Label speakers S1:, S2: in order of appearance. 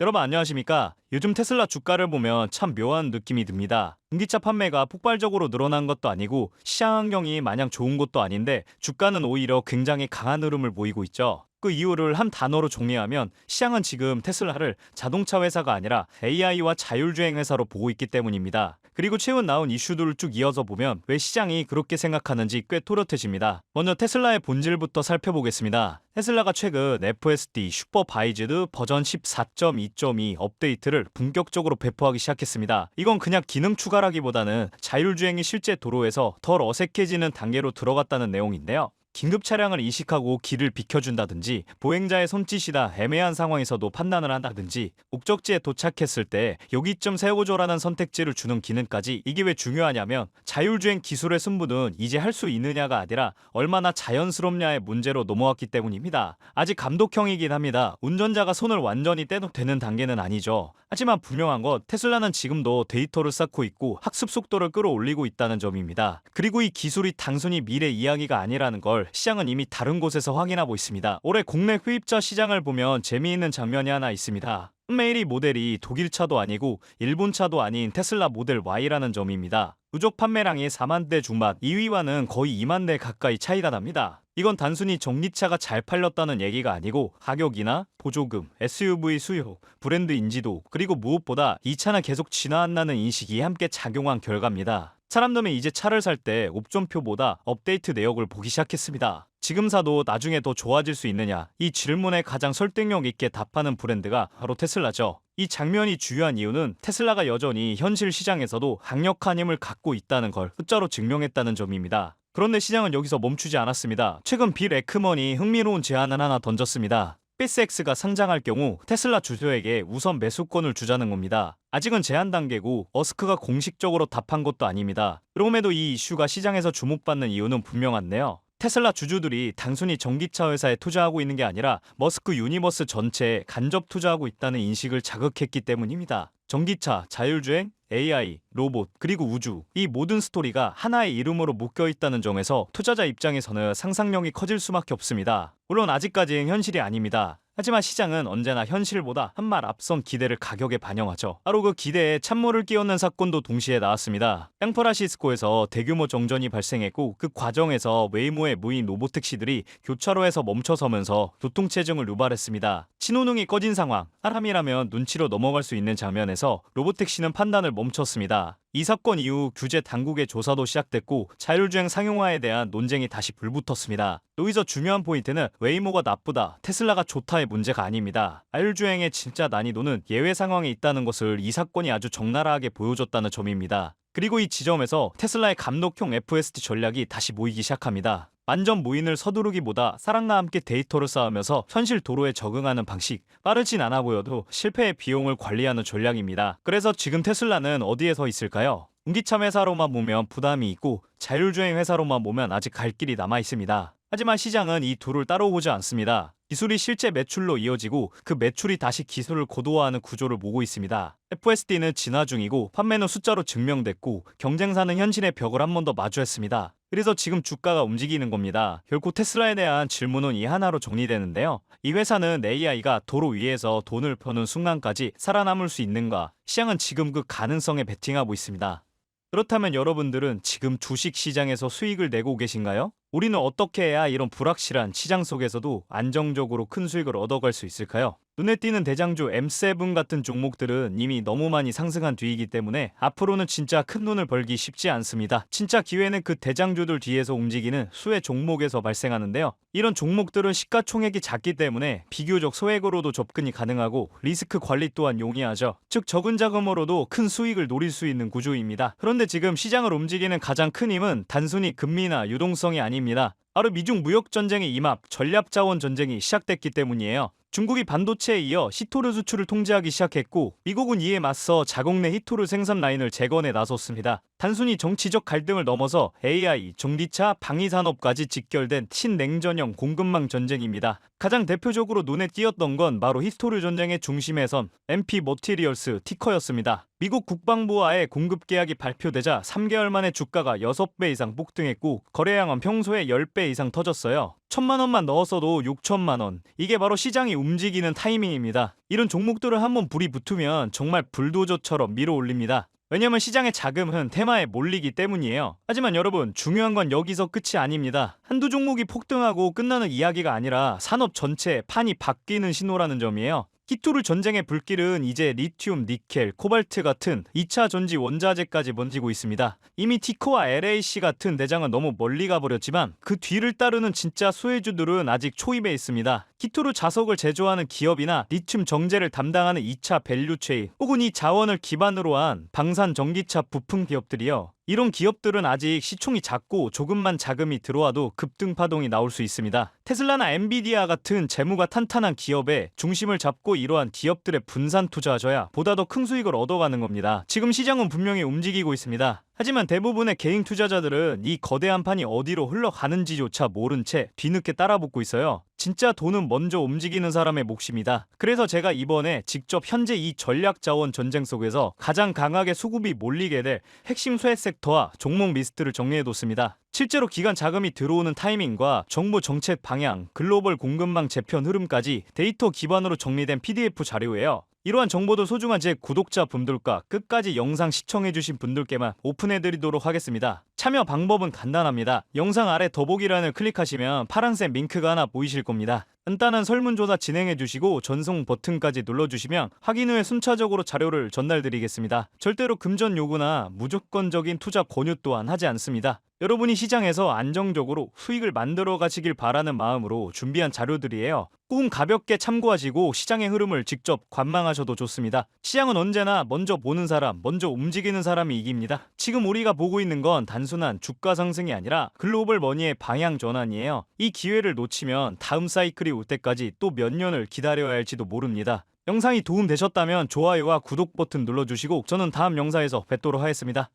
S1: 여러분 안녕하십니까? 요즘 테슬라 주가를 보면 참 묘한 느낌이 듭니다. 전기차 판매가 폭발적으로 늘어난 것도 아니고 시장 환경이 마냥 좋은 것도 아닌데 주가는 오히려 굉장히 강한 흐름을 보이고 있죠. 그 이유를 한 단어로 정리하면 시장은 지금 테슬라를 자동차 회사가 아니라 AI와 자율주행 회사로 보고 있기 때문입니다. 그리고 최근 나온 이슈들을 쭉 이어서 보면 왜 시장이 그렇게 생각하는지 꽤 또렷해집니다. 먼저 테슬라의 본질부터 살펴보겠습니다. 테슬라가 최근 FSD 슈퍼바이즈드 버전 14.2.2 업데이트를 본격적으로 배포하기 시작했습니다. 이건 그냥 기능 추가라기보다는 자율주행이 실제 도로에서 덜 어색해지는 단계로 들어갔다는 내용인데요. 긴급 차량을 인식하고 길을 비켜준다든지 보행자의 손짓이나 애매한 상황에서도 판단을 한다든지 목적지에 도착했을 때 여기 좀 세워줘라는 선택지를 주는 기능까지. 이게 왜 중요하냐면 자율주행 기술의 승부는 이제 할 수 있느냐가 아니라 얼마나 자연스럽냐의 문제로 넘어왔기 때문입니다. 아직 감독형이긴 합니다. 운전자가 손을 완전히 떼도 되는 단계는 아니죠. 하지만 분명한 건 테슬라는 지금도 데이터를 쌓고 있고 학습 속도를 끌어올리고 있다는 점입니다. 그리고 이 기술이 단순히 미래 이야기가 아니라는 걸 시장은 이미 다른 곳에서 확인하고 있습니다. 올해 국내 흡입자 시장을 보면 재미있는 장면이 하나 있습니다. 판매일이 모델이 독일 차도 아니고 일본 차도 아닌 테슬라 모델 Y라는 점입니다. 누적 판매량이 4만 대 중반, 2위와는 거의 2만 대 가까이 차이가 납니다. 이건 단순히 전기차가 잘 팔렸다는 얘기가 아니고 가격이나 보조금, SUV 수요, 브랜드 인지도, 그리고 무엇보다 이 차는 계속 진화한다는 인식이 함께 작용한 결과입니다. 사람들은 이제 차를 살 때 옵션표보다 업데이트 내역을 보기 시작했습니다. 지금 사도 나중에 더 좋아질 수 있느냐? 이 질문에 가장 설득력 있게 답하는 브랜드가 바로 테슬라죠. 이 장면이 중요한 이유는 테슬라가 여전히 현실 시장에서도 강력한 힘을 갖고 있다는 걸 숫자로 증명했다는 점입니다. 그런데 시장은 여기서 멈추지 않았습니다. 최근 빌 에크먼이 흥미로운 제안을 하나 던졌습니다. 스페이스X가 상장할 경우 테슬라 주주에게 우선 매수권을 주자는 겁니다. 아직은 제안 단계고 머스크가 공식적으로 답한 것도 아닙니다. 그럼에도 이 이슈가 시장에서 주목받는 이유는 분명한데요. 테슬라 주주들이 단순히 전기차 회사에 투자하고 있는 게 아니라 머스크 유니버스 전체에 간접 투자하고 있다는 인식을 자극했기 때문입니다. 전기차, 자율주행, AI, 로봇, 그리고 우주, 이 모든 스토리가 하나의 이름으로 묶여있다는 점에서 투자자 입장에서는 상상력이 커질 수밖에 없습니다. 물론 아직까지는 현실이 아닙니다. 하지만 시장은 언제나 현실보다 한 발 앞선 기대를 가격에 반영하죠. 바로 그 기대에 찬물을 끼얹는 사건도 동시에 나왔습니다. 샌프란시스코에서 대규모 정전이 발생했고 그 과정에서 웨이모의 무인 로봇택시들이 교차로에서 멈춰서면서 교통체증을 유발했습니다. 신호등이 꺼진 상황, 사람이라면 눈치로 넘어갈 수 있는 장면에서 로봇택시는 판단을 멈췄습니다. 이 사건 이후 규제 당국의 조사도 시작됐고 자율주행 상용화에 대한 논쟁이 다시 불붙었습니다. 여기서 중요한 포인트는 웨이모가 나쁘다, 테슬라가 좋다의 문제가 아닙니다. 자율주행의 진짜 난이도는 예외 상황에 있다는 것을 이 사건이 아주 적나라하게 보여줬다는 점입니다. 그리고 이 지점에서 테슬라의 감독형 FSD 전략이 다시 모이기 시작합니다. 완전 무인을 서두르기보다 사람과 함께 데이터를 쌓으면서 현실 도로에 적응하는 방식, 빠르진 않아 보여도 실패의 비용을 관리하는 전략입니다. 그래서 지금 테슬라는 어디에 서 있을까요? 전기차 회사로만 보면 부담이 있고 자율주행 회사로만 보면 아직 갈 길이 남아 있습니다. 하지만 시장은 이 둘을 따로 보지 않습니다. 기술이 실제 매출로 이어지고 그 매출이 다시 기술을 고도화하는 구조를 보고 있습니다. FSD는 진화 중이고 판매는 숫자로 증명됐고 경쟁사는 현실의 벽을 한 번 더 마주했습니다. 그래서 지금 주가가 움직이는 겁니다. 결국 테슬라에 대한 질문은 이 하나로 정리되는데요. 이 회사는 AI가 도로 위에서 돈을 버는 순간까지 살아남을 수 있는가? 시장은 지금 그 가능성에 베팅하고 있습니다. 그렇다면 여러분들은 지금 주식시장에서 수익을 내고 계신가요? 우리는 어떻게 해야 이런 불확실한 시장 속에서도 안정적으로 큰 수익을 얻어갈 수 있을까요? 눈에 띄는 대장주 M7 같은 종목들은 이미 너무 많이 상승한 뒤이기 때문에 앞으로는 진짜 큰 돈을 벌기 쉽지 않습니다. 진짜 기회는 그 대장주들 뒤에서 움직이는 수혜 종목에서 발생하는데요. 이런 종목들은 시가총액이 작기 때문에 비교적 소액으로도 접근이 가능하고 리스크 관리 또한 용이하죠. 즉 적은 자금으로도 큰 수익을 노릴 수 있는 구조입니다. 그런데 지금 시장을 움직이는 가장 큰 힘은 단순히 금리나 유동성이 아닙니다. 바로 미중 무역 전쟁의 임합, 전략 자원 전쟁이 시작됐기 때문이에요. 중국이 반도체에 이어 히토류 수출을 통제하기 시작했고 미국은 이에 맞서 자국 내 히토류 생산 라인을 재건에 나섰습니다. 단순히 정치적 갈등을 넘어서 AI, 전기차, 방위산업까지 직결된 친냉전형 공급망 전쟁입니다. 가장 대표적으로 눈에 띄었던 건 바로 히토류 전쟁의 중심에 선 MP 머티리얼스 티커였습니다. 미국 국방부와의 공급 계약이 발표되자 3개월 만에 주가가 6배 이상 폭등했고 거래량은 평소에 10배 이상 터졌어요. 1,000만 원만 넣었어도 6천만 원. 이게 바로 시장이 움직이는 타이밍입니다. 이런 종목들을 한번 불이 붙으면 정말 불도저처럼 밀어 올립니다. 왜냐면 시장의 자금은 테마에 몰리기 때문이에요. 하지만 여러분, 중요한 건 여기서 끝이 아닙니다. 한두 종목이 폭등하고 끝나는 이야기가 아니라 산업 전체의 판이 바뀌는 신호라는 점이에요. 히토르 전쟁의 불길은 이제 리튬, 니켈, 코발트 같은 2차 전지 원자재까지 번지고 있습니다. 이미 티코와 LAC 같은 대장은 너무 멀리 가버렸지만 그 뒤를 따르는 진짜 수혜주들은 아직 초입에 있습니다. 히토르 자석을 제조하는 기업이나 리튬 정제를 담당하는 2차 밸류체인 혹은 이 자원을 기반으로 한 방산 전기차 부품 기업들이요. 이런 기업들은 아직 시총이 작고 조금만 자금이 들어와도 급등 파동이 나올 수 있습니다. 테슬라나 엔비디아 같은 재무가 탄탄한 기업에 중심을 잡고 이러한 기업들의 분산 투자하셔야 보다 더 큰 수익을 얻어가는 겁니다. 지금 시장은 분명히 움직이고 있습니다. 하지만 대부분의 개인 투자자들은 이 거대한 판이 어디로 흘러가는지조차 모른 채 뒤늦게 따라붙고 있어요. 진짜 돈은 먼저 움직이는 사람의 몫입니다. 그래서 제가 이번에 직접 현재 이 전략자원 전쟁 속에서 가장 강하게 수급이 몰리게 될 핵심 수혜 섹터와 종목 리스트를 정리해뒀습니다. 실제로 기관 자금이 들어오는 타이밍과 정부 정책 방향, 글로벌 공급망 재편 흐름까지 데이터 기반으로 정리된 PDF 자료예요. 이러한 정보도 소중한 제 구독자분들과 끝까지 영상 시청해주신 분들께만 오픈해드리도록 하겠습니다. 참여 방법은 간단합니다. 영상 아래 더보기란을 클릭하시면 파란색 링크가 하나 보이실 겁니다. 간단한 설문조사 진행해주시고 전송 버튼까지 눌러주시면 확인 후에 순차적으로 자료를 전달드리겠습니다. 절대로 금전 요구나 무조건적인 투자 권유 또한 하지 않습니다. 여러분이 시장에서 안정적으로 수익을 만들어 가시길 바라는 마음으로 준비한 자료들이에요. 꿈 가볍게 참고하시고 시장의 흐름을 직접 관망하셔도 좋습니다. 시장은 언제나 먼저 보는 사람, 먼저 움직이는 사람이 이깁니다. 지금 우리가 보고 있는 건 단순한 주가 상승이 아니라 글로벌 머니의 방향 전환이에요. 이 기회를 놓치면 다음 사이클이 올 때까지 또 몇 년을 기다려야 할지도 모릅니다. 영상이 도움되셨다면 좋아요와 구독 버튼 눌러주시고 저는 다음 영상에서 뵙도록 하겠습니다.